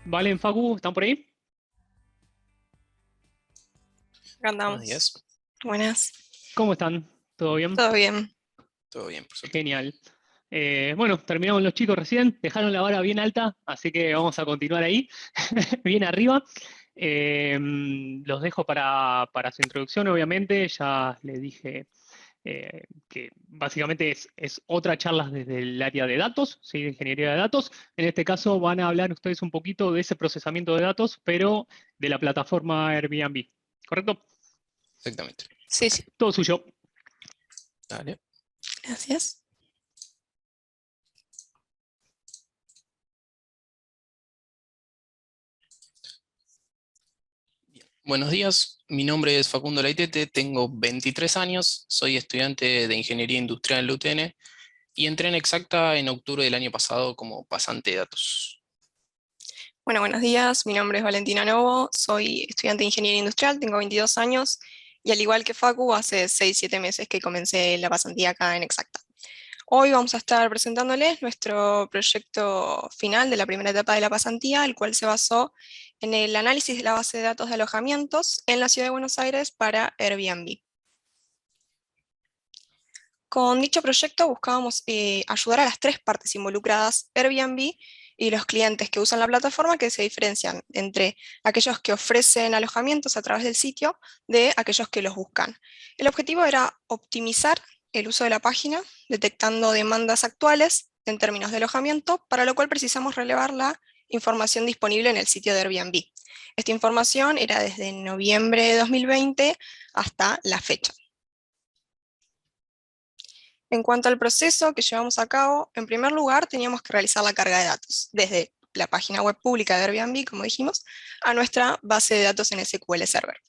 Valen, Facu, ¿están por ahí? Acá Buenos andamos. días. Buenas. ¿Cómo están? ¿Todo bien? Todo bien. Todo bien, por suerte. Genial. Bueno, terminamos los chicos recién, dejaron la vara bien alta, así que vamos a continuar ahí, bien arriba. Los dejo para su introducción, obviamente, ya les dije que básicamente es otra charla desde el área de datos, ¿sí? De ingeniería de datos. En este caso van a hablar ustedes un poquito de ese procesamiento de datos, pero de la plataforma Airbnb, ¿correcto? Exactamente. Sí, sí. Todo suyo. Dale. Gracias. Buenos días, mi nombre es Facundo Laitete, tengo 23 años, soy estudiante de Ingeniería Industrial en la UTN y entré en Exacta en octubre del año pasado como pasante de datos. Bueno, buenos días. Mi nombre es Valentina Novo. Soy estudiante de Ingeniería Industrial. Tengo 22 años. Y al igual que Facu, hace 6, 7 meses que comencé la pasantía acá en Exacta. Hoy vamos a estar presentándoles nuestro proyecto final de la primera etapa de la pasantía, el cual se basó en el análisis de la base de datos de alojamientos en la ciudad de Buenos Aires para Airbnb. Con dicho proyecto buscábamos ayudar a las tres partes involucradas, Airbnb y los clientes que usan la plataforma, que se diferencian entre aquellos que ofrecen alojamientos a través del sitio de aquellos que los buscan. El objetivo era optimizar el uso de la página, detectando demandas actuales en términos de alojamiento, para lo cual precisamos relevar la información disponible en el sitio de Airbnb. Esta información era desde noviembre de 2020 hasta la fecha. En cuanto al proceso que llevamos a cabo, en primer lugar teníamos que realizar la carga de datos, desde la página web pública de Airbnb, como dijimos, a nuestra base de datos en SQL Server.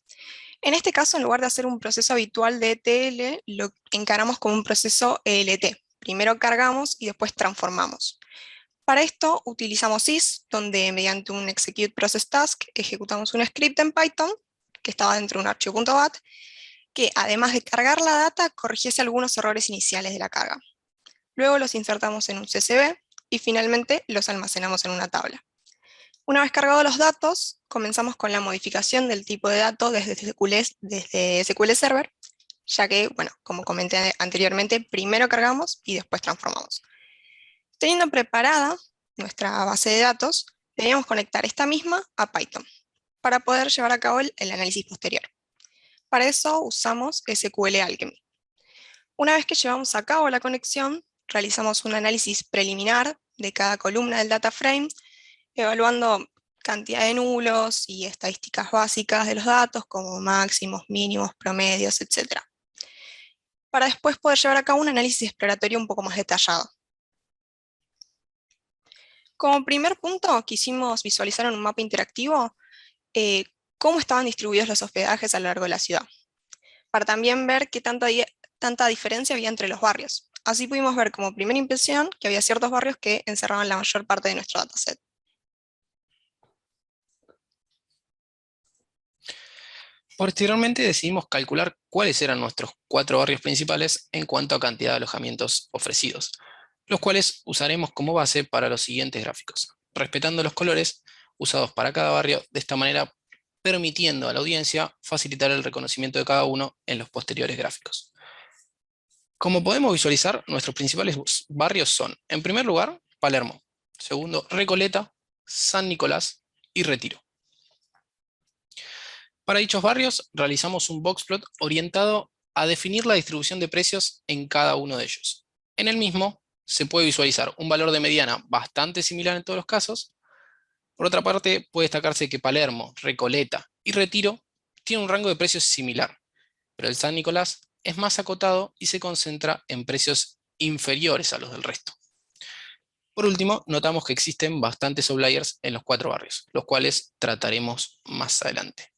En este caso, en lugar de hacer un proceso habitual de ETL, lo encaramos como un proceso ELT. Primero cargamos y después transformamos. Para esto utilizamos sys, donde mediante un execute process task ejecutamos un script en Python, que estaba dentro de un archivo .bat, que además de cargar la data, corrigiese algunos errores iniciales de la carga. Luego los insertamos en un CSV y finalmente los almacenamos en una tabla. Una vez cargados los datos, comenzamos con la modificación del tipo de dato desde SQL Server, ya que, bueno, como comenté anteriormente, primero cargamos y después transformamos. Teniendo preparada nuestra base de datos, debíamos conectar esta misma a Python para poder llevar a cabo el análisis posterior. Para eso usamos SQL Alchemy. Una vez que llevamos a cabo la conexión, realizamos un análisis preliminar de cada columna del data frame, evaluando cantidad de nulos y estadísticas básicas de los datos, como máximos, mínimos, promedios, etc. Para después poder llevar a cabo un análisis exploratorio un poco más detallado. Como primer punto, quisimos visualizar en un mapa interactivo cómo estaban distribuidos los hospedajes a lo largo de la ciudad, para también ver qué tanta diferencia había entre los barrios. Así pudimos ver como primera impresión que había ciertos barrios que encerraban la mayor parte de nuestro dataset. Posteriormente decidimos calcular cuáles eran nuestros 4 barrios principales en cuanto a cantidad de alojamientos ofrecidos, los cuales usaremos como base para los siguientes gráficos, respetando los colores usados para cada barrio, de esta manera permitiendo a la audiencia facilitar el reconocimiento de cada uno en los posteriores gráficos. Como podemos visualizar, nuestros principales barrios son, en primer lugar, Palermo, segundo, Recoleta, San Nicolás y Retiro. Para dichos barrios, realizamos un boxplot orientado a definir la distribución de precios en cada uno de ellos. En el mismo, se puede visualizar un valor de mediana bastante similar en todos los casos. Por otra parte, puede destacarse que Palermo, Recoleta y Retiro tienen un rango de precios similar, pero el San Nicolás es más acotado y se concentra en precios inferiores a los del resto. Por último, notamos que existen bastantes outliers en los 4 barrios, los cuales trataremos más adelante.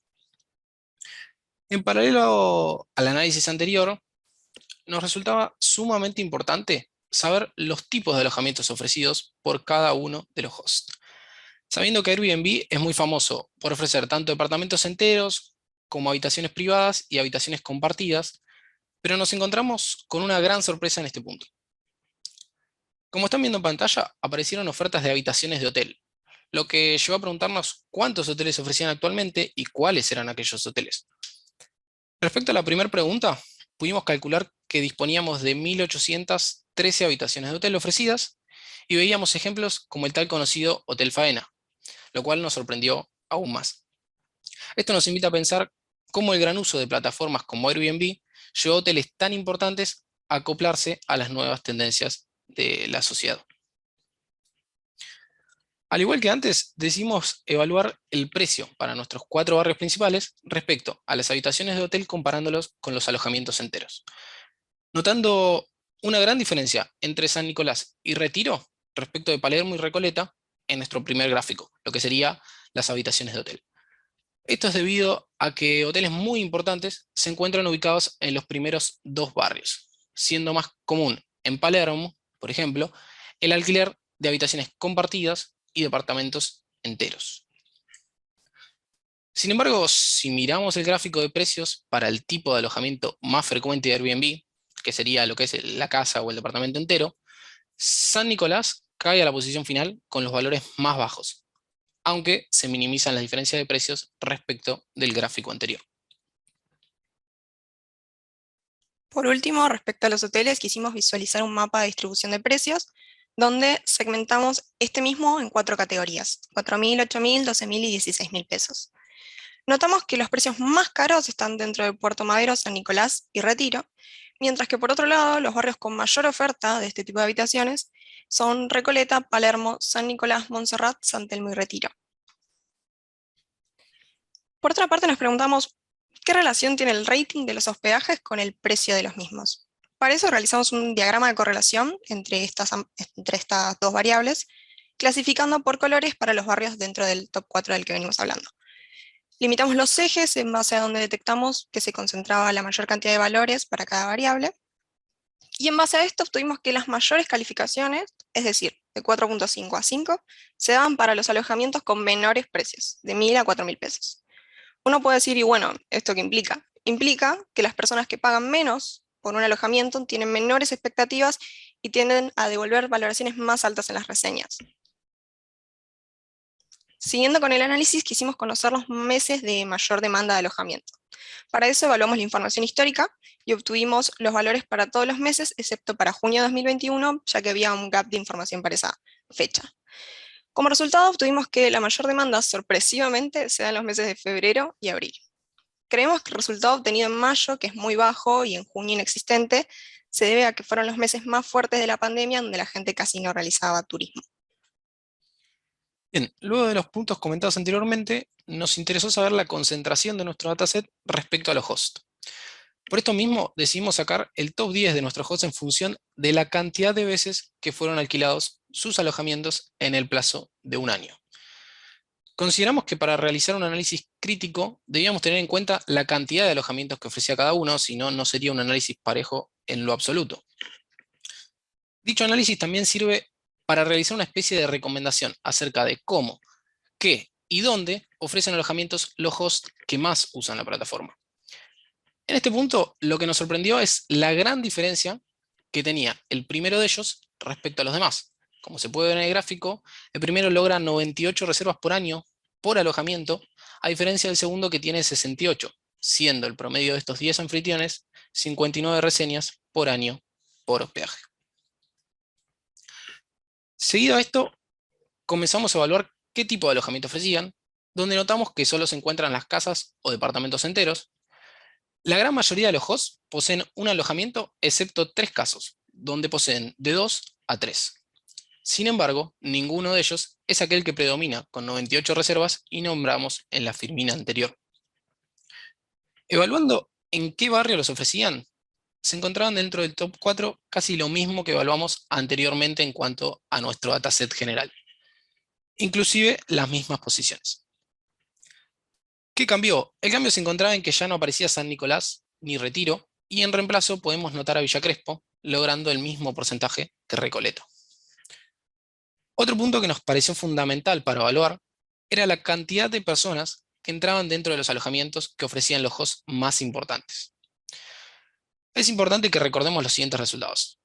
En paralelo al análisis anterior, nos resultaba sumamente importante saber los tipos de alojamientos ofrecidos por cada uno de los hosts. Sabiendo que Airbnb es muy famoso por ofrecer tanto departamentos enteros como habitaciones privadas y habitaciones compartidas, pero nos encontramos con una gran sorpresa en este punto. Como están viendo en pantalla, aparecieron ofertas de habitaciones de hotel, lo que llevó a preguntarnos cuántos hoteles se ofrecían actualmente y cuáles eran aquellos hoteles. Respecto a la primera pregunta, pudimos calcular que disponíamos de 1.813 habitaciones de hotel ofrecidas y veíamos ejemplos como el tal conocido Hotel Faena, lo cual nos sorprendió aún más. Esto nos invita a pensar cómo el gran uso de plataformas como Airbnb llevó a hoteles tan importantes a acoplarse a las nuevas tendencias de la sociedad. Al igual que antes, decidimos evaluar el precio para nuestros 4 barrios principales respecto a las habitaciones de hotel comparándolos con los alojamientos enteros, notando una gran diferencia entre San Nicolás y Retiro respecto de Palermo y Recoleta en nuestro primer gráfico, lo que sería las habitaciones de hotel. Esto es debido a que hoteles muy importantes se encuentran ubicados en los primeros 2 barrios, siendo más común en Palermo, por ejemplo, el alquiler de habitaciones compartidas y departamentos enteros. Sin embargo, si miramos el gráfico de precios para el tipo de alojamiento más frecuente de Airbnb, que sería lo que es la casa o el departamento entero, San Nicolás cae a la posición final con los valores más bajos, aunque se minimizan las diferencias de precios respecto del gráfico anterior. Por último, respecto a los hoteles, quisimos visualizar un mapa de distribución de precios, donde segmentamos este mismo en 4 categorías: 4.000, 8.000, 12.000 y 16.000 pesos. Notamos que los precios más caros están dentro de Puerto Madero, San Nicolás y Retiro, mientras que por otro lado, los barrios con mayor oferta de este tipo de habitaciones son Recoleta, Palermo, San Nicolás, Montserrat, San Telmo y Retiro. Por otra parte, nos preguntamos qué relación tiene el rating de los hospedajes con el precio de los mismos. Para eso realizamos un diagrama de correlación entre estas 2 variables, clasificando por colores para los barrios dentro del top 4 del que venimos hablando. Limitamos los ejes en base a donde detectamos que se concentraba la mayor cantidad de valores para cada variable. Y en base a esto obtuvimos que las mayores calificaciones, es decir, de 4.5 a 5, se daban para los alojamientos con menores precios, de 1.000 a 4.000 pesos. Uno puede decir, y bueno, ¿esto qué implica? Implica que las personas que pagan menos por un alojamiento tienen menores expectativas y tienden a devolver valoraciones más altas en las reseñas. Siguiendo con el análisis, quisimos conocer los meses de mayor demanda de alojamiento. Para eso evaluamos la información histórica y obtuvimos los valores para todos los meses, excepto para junio de 2021, ya que había un gap de información para esa fecha. Como resultado, obtuvimos que la mayor demanda, sorpresivamente, se da en los meses de febrero y abril. Creemos que el resultado obtenido en mayo, que es muy bajo, y en junio inexistente, se debe a que fueron los meses más fuertes de la pandemia, donde la gente casi no realizaba turismo. Bien, luego de los puntos comentados anteriormente, nos interesó saber la concentración de nuestro dataset respecto a los hosts. Por esto mismo, decidimos sacar el top 10 de nuestros hosts en función de la cantidad de veces que fueron alquilados sus alojamientos en el plazo de un año. Consideramos que para realizar un análisis crítico debíamos tener en cuenta la cantidad de alojamientos que ofrecía cada uno, si no, no sería un análisis parejo en lo absoluto. Dicho análisis también sirve para realizar una especie de recomendación acerca de cómo, qué y dónde ofrecen alojamientos los hosts que más usan la plataforma. En este punto, lo que nos sorprendió es la gran diferencia que tenía el primero de ellos respecto a los demás. Como se puede ver en el gráfico, el primero logra 98 reservas por año por alojamiento, a diferencia del segundo que tiene 68, siendo el promedio de estos 10 anfitriones 59 reseñas por año por hospedaje. Seguido a esto, comenzamos a evaluar qué tipo de alojamiento ofrecían, donde notamos que solo se encuentran las casas o departamentos enteros. La gran mayoría de los hosts poseen un alojamiento, excepto 3 casos, donde poseen de 2 a 3. Sin embargo, ninguno de ellos es aquel que predomina, con 98 reservas, y nombramos en la filmina anterior. Evaluando en qué barrio los ofrecían, se encontraban dentro del top 4 casi lo mismo que evaluamos anteriormente en cuanto a nuestro dataset general, inclusive las mismas posiciones. ¿Qué cambió? El cambio se encontraba en que ya no aparecía San Nicolás ni Retiro, y en reemplazo podemos notar a Villa Crespo, logrando el mismo porcentaje que Recoleta. Otro punto que nos pareció fundamental para evaluar era la cantidad de personas que entraban dentro de los alojamientos que ofrecían los hosts más importantes. Es importante que recordemos los siguientes resultados.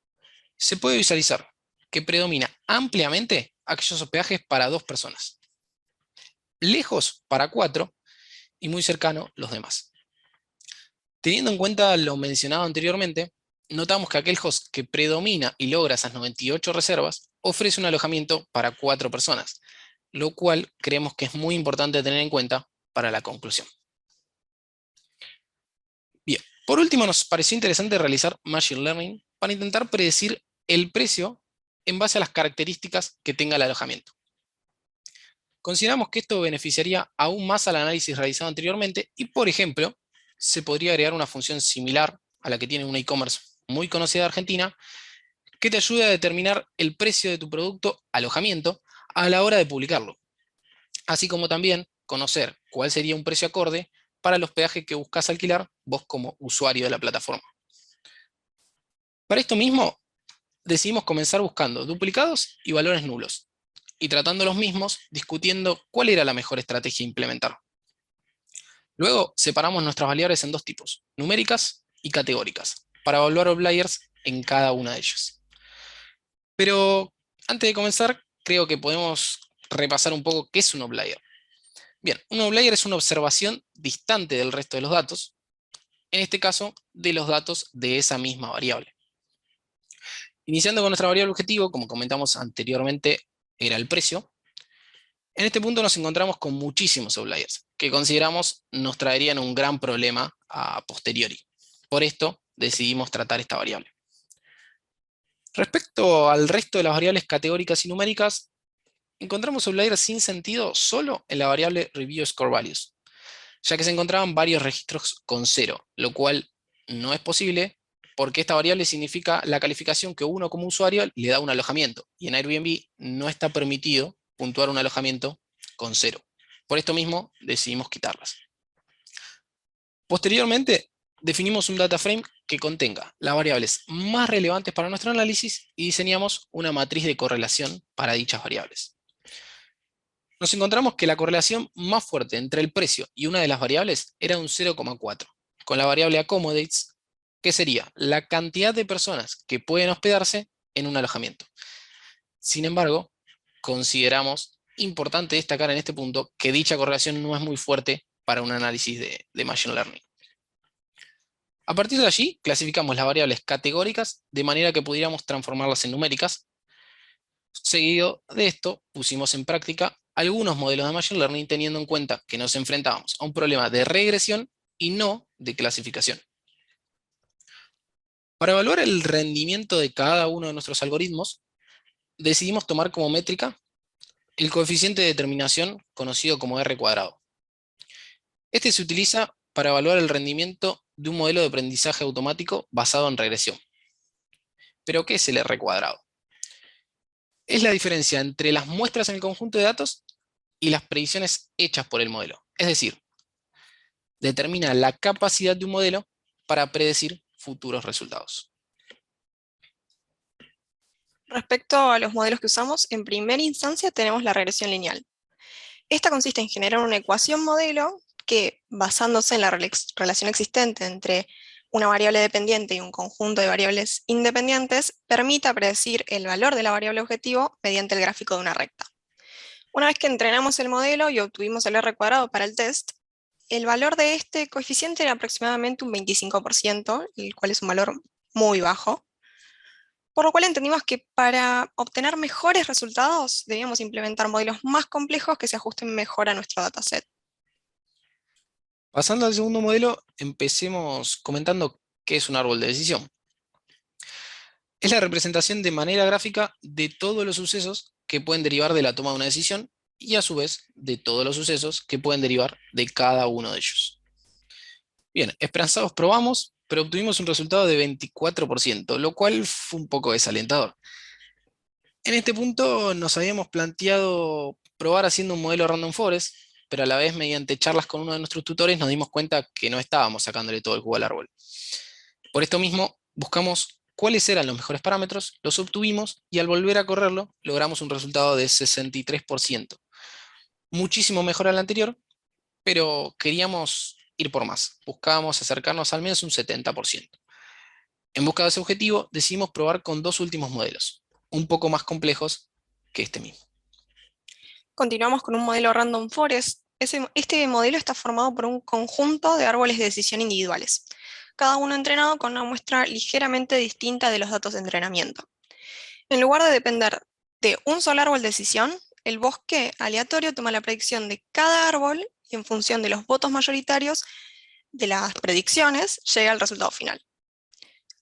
Se puede visualizar que predomina ampliamente aquellos hospedajes para 2 personas, lejos para 4 y muy cercano los demás. Teniendo en cuenta lo mencionado anteriormente, notamos que aquel host que predomina y logra esas 98 reservas ofrece un alojamiento para 4 personas, lo cual creemos que es muy importante tener en cuenta para la conclusión. Bien, por último nos pareció interesante realizar Machine Learning para intentar predecir el precio en base a las características que tenga el alojamiento. Consideramos que esto beneficiaría aún más al análisis realizado anteriormente y, por ejemplo, se podría agregar una función similar a la que tiene una e-commerce muy conocida de Argentina, que te ayude a determinar el precio de tu producto alojamiento a la hora de publicarlo, así como también conocer cuál sería un precio acorde para el hospedaje que buscas alquilar vos como usuario de la plataforma. Para esto mismo, decidimos comenzar buscando duplicados y valores nulos, y tratando los mismos, discutiendo cuál era la mejor estrategia a implementar. Luego, separamos nuestras variables en dos tipos, numéricas y categóricas, para evaluar outliers en cada una de ellas. Pero antes de comenzar, creo que podemos repasar un poco qué es un outlier. Bien, un outlier es una observación distante del resto de los datos, en este caso, de los datos de esa misma variable. Iniciando con nuestra variable objetivo, como comentamos anteriormente, era el precio. En este punto nos encontramos con muchísimos outliers, que consideramos nos traerían un gran problema a posteriori. Por esto, decidimos tratar esta variable. Respecto al resto de las variables categóricas y numéricas, encontramos outliers sin sentido solo en la variable Review Score Values, ya que se encontraban varios registros con 0, lo cual no es posible porque esta variable significa la calificación que uno como usuario le da a un alojamiento, y en Airbnb no está permitido puntuar un alojamiento con 0. Por esto mismo decidimos quitarlas. Posteriormente, definimos un data frame que contenga las variables más relevantes para nuestro análisis y diseñamos una matriz de correlación para dichas variables. Nos encontramos que la correlación más fuerte entre el precio y una de las variables era un 0,4, con la variable accommodates, que sería la cantidad de personas que pueden hospedarse en un alojamiento. Sin embargo, consideramos importante destacar en este punto que dicha correlación no es muy fuerte para un análisis de Machine Learning. A partir de allí, clasificamos las variables categóricas de manera que pudiéramos transformarlas en numéricas. Seguido de esto, pusimos en práctica algunos modelos de Machine Learning teniendo en cuenta que nos enfrentábamos a un problema de regresión y no de clasificación. Para evaluar el rendimiento de cada uno de nuestros algoritmos, decidimos tomar como métrica el coeficiente de determinación conocido como R². Este se utiliza para evaluar el rendimiento de un modelo de aprendizaje automático basado en regresión. ¿Pero qué es el R²? Es la diferencia entre las muestras en el conjunto de datos y las predicciones hechas por el modelo. Es decir, determina la capacidad de un modelo para predecir futuros resultados. Respecto a los modelos que usamos, en primera instancia tenemos la regresión lineal. Esta consiste en generar una ecuación modelo que, basándose en la relación existente entre una variable dependiente y un conjunto de variables independientes, permita predecir el valor de la variable objetivo mediante el gráfico de una recta. Una vez que entrenamos el modelo y obtuvimos el R² para el test, el valor de este coeficiente era aproximadamente un 25%, el cual es un valor muy bajo, por lo cual entendimos que para obtener mejores resultados debíamos implementar modelos más complejos que se ajusten mejor a nuestro dataset. Pasando al segundo modelo, empecemos comentando qué es un árbol de decisión. Es la representación de manera gráfica de todos los sucesos que pueden derivar de la toma de una decisión y a su vez de todos los sucesos que pueden derivar de cada uno de ellos. Bien, esperanzados probamos, pero obtuvimos un resultado de 24%, lo cual fue un poco desalentador. En este punto nos habíamos planteado probar haciendo un modelo Random Forest, pero a la vez mediante charlas con uno de nuestros tutores nos dimos cuenta que no estábamos sacándole todo el jugo al árbol. Por esto mismo, buscamos cuáles eran los mejores parámetros, los obtuvimos y al volver a correrlo logramos un resultado de 63%. Muchísimo mejor al anterior, pero queríamos ir por más. Buscábamos acercarnos al menos un 70%. En busca de ese objetivo, decidimos probar con dos últimos modelos, un poco más complejos que este mismo. Continuamos con un modelo Random Forest. Este modelo está formado por un conjunto de árboles de decisión individuales, cada uno entrenado con una muestra ligeramente distinta de los datos de entrenamiento. En lugar de depender de un solo árbol de decisión, el bosque aleatorio toma la predicción de cada árbol y en función de los votos mayoritarios de las predicciones llega al resultado final.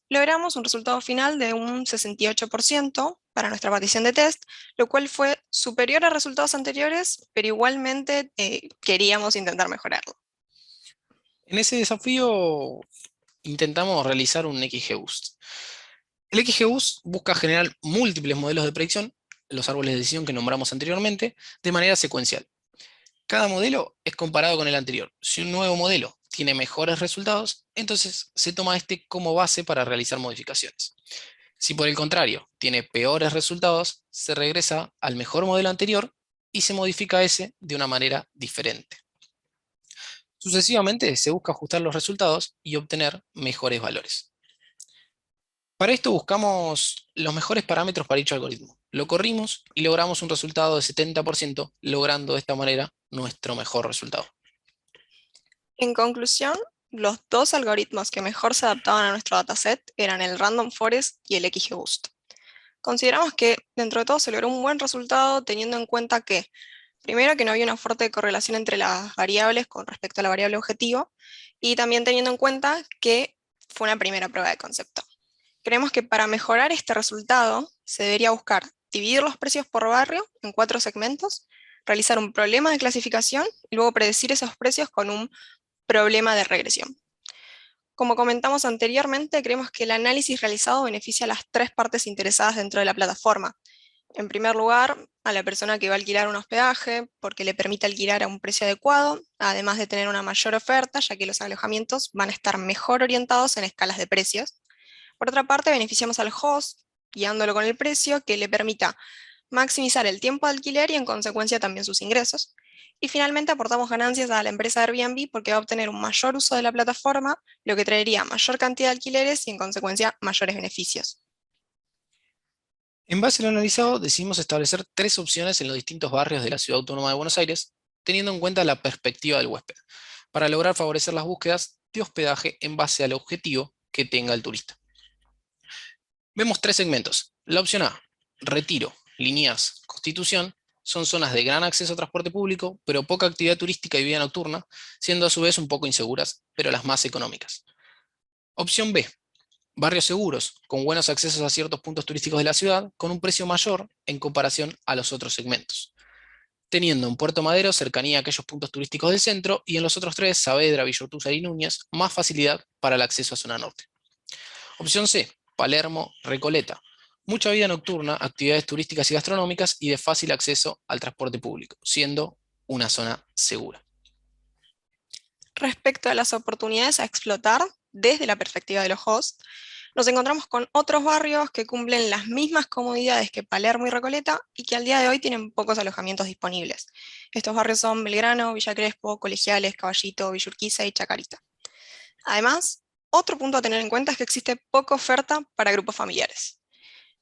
Logramos un resultado final de un 68% para nuestra partición de test, lo cual fue superior a resultados anteriores, pero igualmente queríamos intentar mejorarlo. En ese desafío intentamos realizar un XGBoost. El XGBoost busca generar múltiples modelos de predicción, los árboles de decisión que nombramos anteriormente, de manera secuencial. Cada modelo es comparado con el anterior. Si un nuevo modelo tiene mejores resultados, entonces se toma este como base para realizar modificaciones. Si por el contrario tiene peores resultados, se regresa al mejor modelo anterior y se modifica ese de una manera diferente. Sucesivamente se busca ajustar los resultados y obtener mejores valores. Para esto buscamos los mejores parámetros para dicho algoritmo. Lo corrimos y logramos un resultado de 70%, logrando de esta manera nuestro mejor resultado. En conclusión, los dos algoritmos que mejor se adaptaban a nuestro dataset eran el Random Forest y el XGBoost. Consideramos que dentro de todo se logró un buen resultado teniendo en cuenta que, primero, que no había una fuerte correlación entre las variables con respecto a la variable objetivo, y también teniendo en cuenta que fue una primera prueba de concepto. Creemos que para mejorar este resultado se debería buscar dividir los precios por barrio en 4 segmentos, realizar un problema de clasificación y luego predecir esos precios con un problema de regresión. Como comentamos anteriormente, creemos que el análisis realizado beneficia a las 3 partes interesadas dentro de la plataforma. En primer lugar, a la persona que va a alquilar un hospedaje, porque le permite alquilar a un precio adecuado, además de tener una mayor oferta, ya que los alojamientos van a estar mejor orientados en escalas de precios. Por otra parte, beneficiamos al host, guiándolo con el precio, que le permita maximizar el tiempo de alquiler y en consecuencia también sus ingresos. Y finalmente aportamos ganancias a la empresa Airbnb porque va a obtener un mayor uso de la plataforma, lo que traería mayor cantidad de alquileres y en consecuencia mayores beneficios. En base a lo analizado, decidimos establecer 3 opciones en los distintos barrios de la Ciudad Autónoma de Buenos Aires, teniendo en cuenta la perspectiva del huésped, para lograr favorecer las búsquedas de hospedaje en base al objetivo que tenga el turista. Vemos 3 segmentos. La opción A, Retiro, Liniers, Constitución, son zonas de gran acceso a transporte público, pero poca actividad turística y vida nocturna, siendo a su vez un poco inseguras, pero las más económicas. Opción B, barrios seguros, con buenos accesos a ciertos puntos turísticos de la ciudad, con un precio mayor en comparación a los otros segmentos. Teniendo en Puerto Madero cercanía a aquellos puntos turísticos del centro, y en los otros 3, Saavedra, Villa Urtúzar y Núñez, más facilidad para el acceso a zona norte. Opción C, Palermo, Recoleta. Mucha vida nocturna, actividades turísticas y gastronómicas y de fácil acceso al transporte público, siendo una zona segura. Respecto a las oportunidades a explotar desde la perspectiva de los hosts, nos encontramos con otros barrios que cumplen las mismas comodidades que Palermo y Recoleta y que al día de hoy tienen pocos alojamientos disponibles. Estos barrios son Belgrano, Villa Crespo, Colegiales, Caballito, Villa Urquiza y Chacarita. Además, otro punto a tener en cuenta es que existe poca oferta para grupos familiares.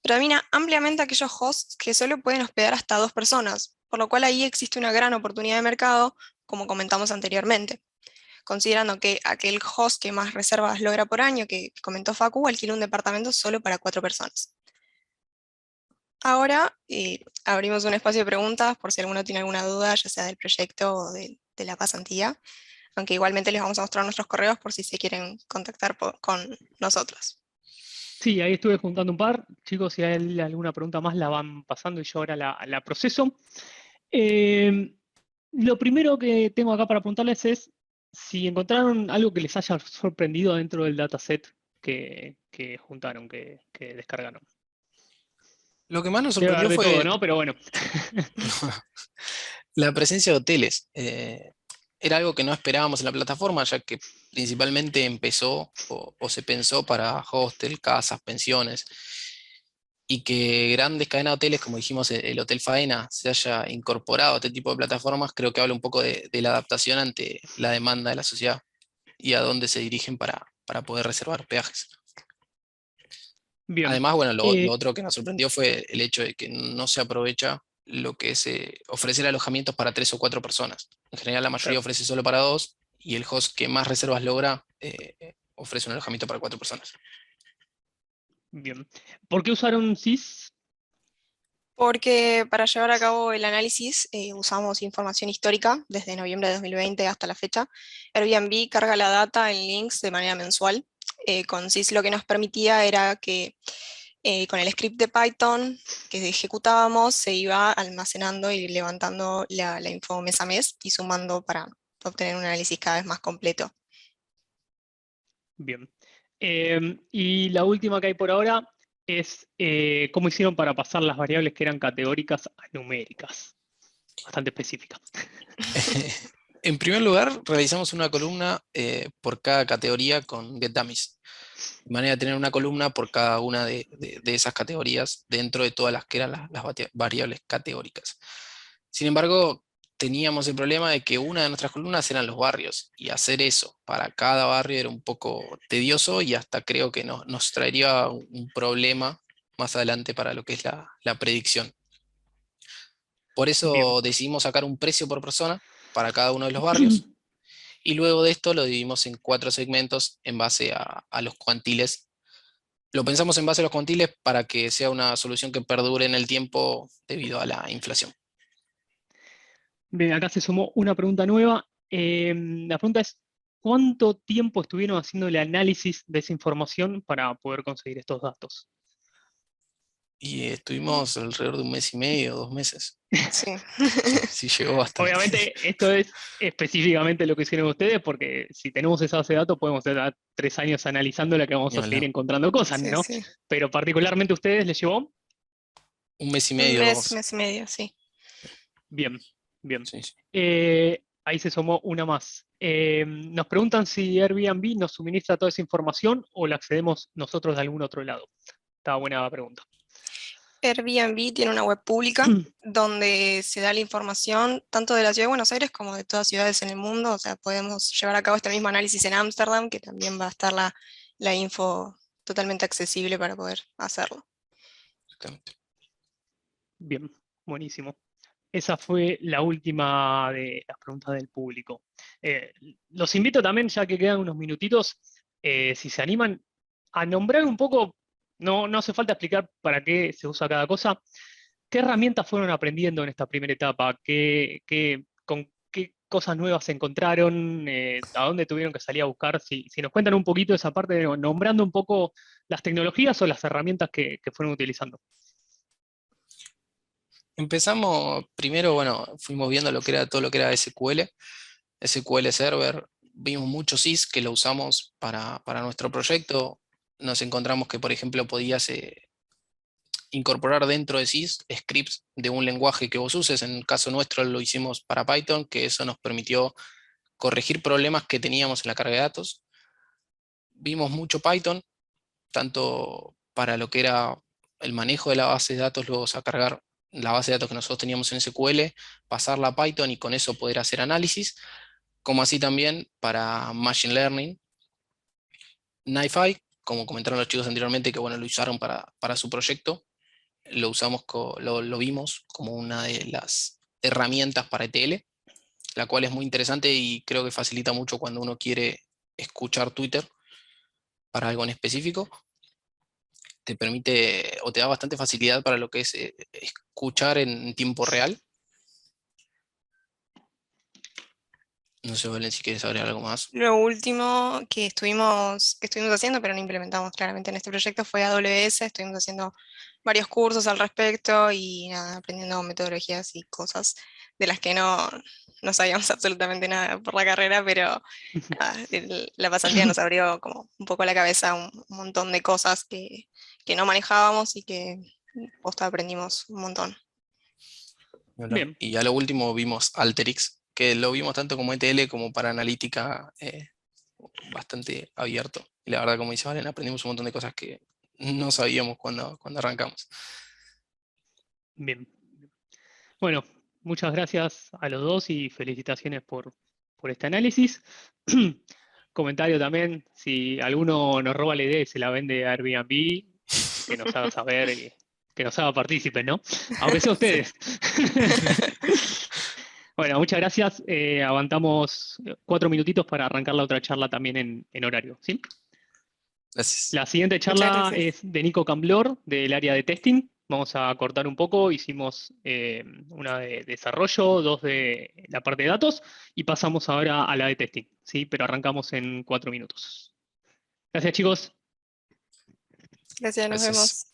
Predomina ampliamente aquellos hosts que solo pueden hospedar hasta 2 personas, por lo cual ahí existe una gran oportunidad de mercado, como comentamos anteriormente. Considerando que aquel host que más reservas logra por año, que comentó Facu, alquila un departamento solo para 4 personas. Ahora abrimos un espacio de preguntas por si alguno tiene alguna duda, ya sea del proyecto o de la pasantía, aunque igualmente les vamos a mostrar nuestros correos por si se quieren contactar con nosotros. Sí, ahí estuve juntando un par. Chicos, si hay alguna pregunta más, la van pasando y yo ahora la proceso. Lo primero que tengo acá para preguntarles es si encontraron algo que les haya sorprendido dentro del dataset que juntaron, que descargaron. Lo que más nos Debe haber sorprendió de todo, fue ¿no? Pero bueno. la presencia de hoteles. Era algo que no esperábamos en la plataforma, ya que principalmente empezó o se pensó para hostel, casas, pensiones, y que grandes cadenas de hoteles, como dijimos, el Hotel Faena, se haya incorporado a este tipo de plataformas, creo que habla un poco de la adaptación ante la demanda de la sociedad y a dónde se dirigen para poder reservar hospedajes. Bien. Además, bueno, lo otro que nos sorprendió fue el hecho de que no se aprovecha lo que es ofrecer alojamientos para 3 o 4 personas. En general la mayoría Claro. ofrece solo para 2, y el host que más reservas logra ofrece un alojamiento para 4 personas. Bien. ¿Por qué usaron SIS? Porque para llevar a cabo el análisis usamos información histórica desde noviembre de 2020 hasta la fecha. Airbnb carga la data en links de manera mensual. Con SIS lo que nos permitía era que con el script de Python que ejecutábamos se iba almacenando y levantando la info mes a mes y sumando para obtener un análisis cada vez más completo. Bien. Y la última que hay por ahora es cómo hicieron para pasar las variables que eran categóricas a numéricas. Bastante específicas. En primer lugar, realizamos una columna por cada categoría con getDummies, de manera de tener una columna por cada una de esas categorías dentro de todas las que eran las variables categóricas. Sin embargo, teníamos el problema de que una de nuestras columnas eran los barrios, y hacer eso para cada barrio era un poco tedioso, y hasta creo que nos traería un problema más adelante para lo que es la predicción. Por Bien. eso decidimos sacar un precio por persona para cada uno de los barrios, y luego de esto lo dividimos en 4 segmentos en base a los cuantiles. Lo pensamos en base a los cuantiles para que sea una solución que perdure en el tiempo debido a la inflación. Bien, acá se sumó una pregunta nueva. La pregunta es, ¿cuánto tiempo estuvieron haciendo el análisis de esa información para poder conseguir estos datos? Y estuvimos alrededor de 1 mes y medio, 2 meses. Sí. Sí, sí, llegó bastante. Obviamente, esto es específicamente lo que hicieron ustedes, porque si tenemos esa base de datos, podemos estar 3 años analizándola, que vamos Ni a seguir hablar. encontrando cosas, Sí, ¿no? sí. Pero particularmente a ustedes les llevó 1 mes y medio, 2. Mes y medio, sí. bien, bien. Sí, sí. Ahí se sumó una más. Nos preguntan si Airbnb nos suministra toda esa información o la accedemos nosotros de algún otro lado. Estaba buena la pregunta. Airbnb tiene una web pública donde se da la información tanto de la ciudad de Buenos Aires como de todas ciudades en el mundo. O sea, podemos llevar a cabo este mismo análisis en Ámsterdam, que también va a estar la info totalmente accesible para poder hacerlo. Exactamente. Bien, buenísimo. Esa fue la última de las preguntas del público. Los invito también, ya que quedan unos minutitos, si se animan, a nombrar un poco, no hace falta explicar para qué se usa cada cosa, qué herramientas fueron aprendiendo en esta primera etapa, con qué cosas nuevas se encontraron, a dónde tuvieron que salir a buscar, si nos cuentan un poquito esa parte, nombrando un poco las tecnologías o las herramientas que fueron utilizando. Empezamos primero, bueno, fuimos viendo lo que era todo lo que era SQL Server, vimos mucho SIS que lo usamos para nuestro proyecto. Nos encontramos que, por ejemplo, podías incorporar dentro de SIS scripts de un lenguaje que vos uses. En el caso nuestro lo hicimos para Python, que eso nos permitió corregir problemas que teníamos en la carga de datos. Vimos mucho Python, tanto para lo que era el manejo de la base de datos, luego a cargar la base de datos que nosotros teníamos en SQL, pasarla a Python y con eso poder hacer análisis, como así también para Machine Learning. NiFi, como comentaron los chicos anteriormente, que bueno, lo usaron para su proyecto, lo vimos como una de las herramientas para ETL, la cual es muy interesante y creo que facilita mucho cuando uno quiere escuchar Twitter para algo en específico. Te permite o te da bastante facilidad para lo que es escuchar en tiempo real. No sé, Valen, si quieres agregar algo más. Lo último que estuvimos haciendo, pero no implementamos claramente en este proyecto, fue AWS. Estuvimos haciendo varios cursos al respecto y nada, aprendiendo metodologías y cosas de las que no sabíamos absolutamente nada por la carrera, pero nada, la pasantía nos abrió como un poco la cabeza un montón de cosas que no manejábamos y que posta aprendimos un montón. Bien, Y a lo último vimos Alteryx, que lo vimos tanto como ETL como para analítica, bastante abierto. Y la verdad, como dice Valen, aprendimos un montón de cosas que no sabíamos cuando arrancamos. bien. Bueno, muchas gracias a los dos y felicitaciones por este análisis. Comentario también, si alguno nos roba la idea y se la vende a Airbnb, que nos haga saber que nos haga partícipes, ¿no? Aunque sea ustedes. Bueno, muchas gracias. Aguantamos 4 minutitos para arrancar la otra charla también en horario, ¿sí? Gracias. La siguiente Muchas charla gracias. es de Nico Camblor, del área de testing. Vamos a cortar un poco, hicimos una de desarrollo, 2 de la parte de datos, y pasamos ahora a la de testing, ¿sí? Pero arrancamos en 4 minutos. Gracias, chicos. Gracias, nos Gracias. vemos.